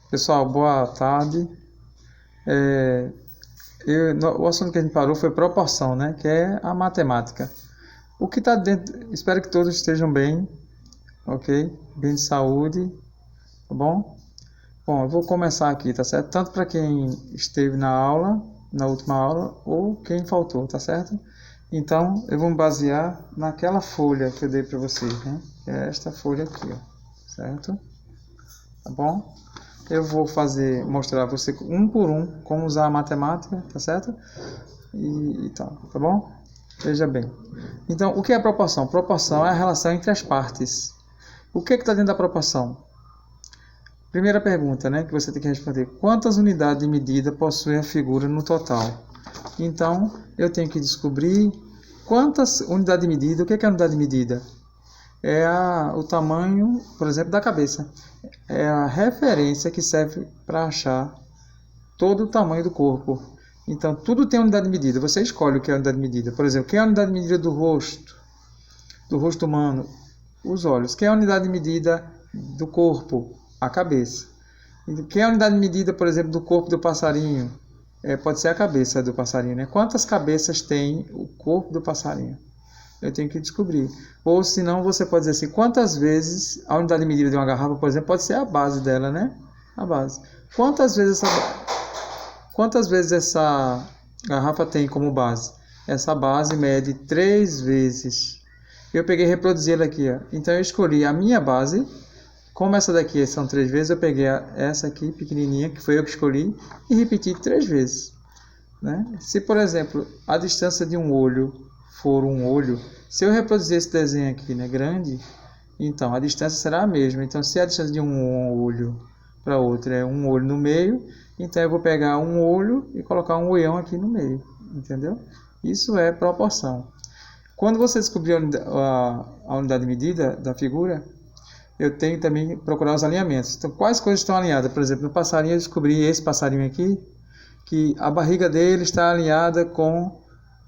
Pessoal, boa tarde. O assunto que a gente parou foi proporção, né? Que é a matemática. O que está dentro. Espero que todos estejam bem, ok? Bem de saúde, tá bom? Bom, eu vou começar aqui, tá certo? Tanto para quem esteve na aula, na última aula, ou quem faltou, tá certo? Então, eu vou me basear naquela folha que eu dei para vocês, né? Que é esta folha aqui, ó, certo? Tá bom? Eu vou mostrar a você um por um como usar a matemática, tá certo? E tal, tá bom? Veja bem. Então, o que é a proporção? Proporção é a relação entre as partes. O que está dentro da proporção? Primeira pergunta, né, que você tem que responder. Quantas unidades de medida possui a figura no total? Então, eu tenho que descobrir quantas unidades de medida. O que é a unidade de medida? O tamanho, por exemplo, da cabeça. É a referência que serve para achar todo o tamanho do corpo. Então, tudo tem unidade de medida. Você escolhe o que é a unidade de medida. Por exemplo, quem é a unidade de medida do rosto? Do rosto humano? Os olhos. Quem é a unidade de medida do corpo? A cabeça. Quem é a unidade de medida, por exemplo, do corpo do passarinho? Pode ser a cabeça do passarinho, né? Quantas cabeças tem o corpo do passarinho? Eu tenho que descobrir. Ou senão você pode dizer assim, quantas vezes a unidade de medida de uma garrafa, por exemplo, pode ser a base dela, né? A base. Quantas vezes essa garrafa tem como base? Essa base mede 3 vezes. Eu peguei e reproduzi ela aqui, ó. Então eu escolhi a minha base. Como essa daqui são 3 vezes, eu peguei essa aqui, pequenininha, que foi eu que escolhi, e repeti 3 vezes. Né? Se, por exemplo, a distância de um olho for um olho, se eu reproduzir esse desenho aqui, né, grande, então a distância será a mesma. Então, se a distância de um olho para outro é um olho no meio, então eu vou pegar um olho e colocar um olhão aqui no meio, entendeu? Isso é proporção. Quando você descobrir a unidade de medida da figura, eu tenho também que procurar os alinhamentos. Então, quais coisas estão alinhadas? Por exemplo, no passarinho eu descobri esse passarinho aqui, que a barriga dele está alinhada com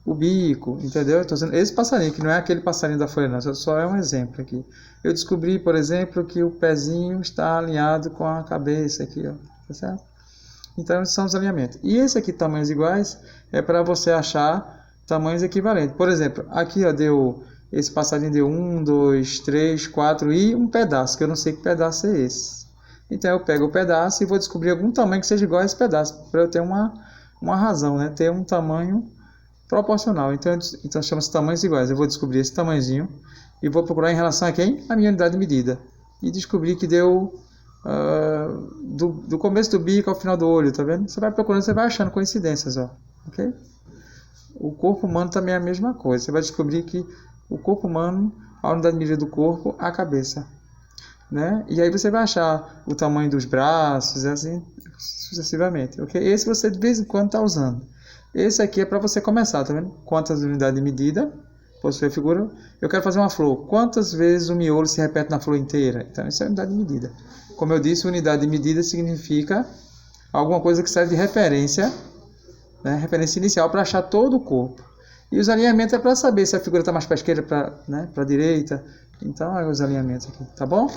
o bico, entendeu? Estou dizendo esse passarinho, que não é aquele passarinho da folha, não, só é um exemplo aqui. Eu descobri, por exemplo, que o pezinho está alinhado com a cabeça aqui, ó, tá certo? Então, esses são os alinhamentos. E esse aqui, tamanhos iguais, é para você achar tamanhos equivalentes. Por exemplo, aqui, ó, esse passarinho deu 1, 2, 3, 4 e um pedaço, que eu não sei que pedaço é esse. Então eu pego o pedaço e vou descobrir algum tamanho que seja igual a esse pedaço, para eu ter uma razão, né? Ter um tamanho proporcional. Então chama-se tamanhos iguais. Eu vou descobrir esse tamanhozinho e vou procurar em relação a quem? A minha unidade de medida. E descobrir que deu do começo do bico ao final do olho, tá vendo? Você vai procurando, você vai achando coincidências, ó, ok? O corpo humano também é a mesma coisa. Você vai descobrir que o corpo humano, a unidade de medida do corpo, a cabeça. Né? E aí você vai achar o tamanho dos braços, assim sucessivamente, ok? Esse você de vez em quando está usando. Esse aqui é para você começar, tá vendo? Quantas unidades de medida possui a figura? Eu quero fazer uma flor. Quantas vezes o miolo se repete na flor inteira? Então, isso é unidade de medida. Como eu disse, unidade de medida significa alguma coisa que serve de referência, né? Referência inicial para achar todo o corpo. E os alinhamentos é para saber se a figura está mais para a esquerda, para a direita. Então, é os alinhamentos aqui, tá bom?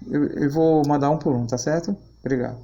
Eu vou mandar um por um, tá certo? Obrigado.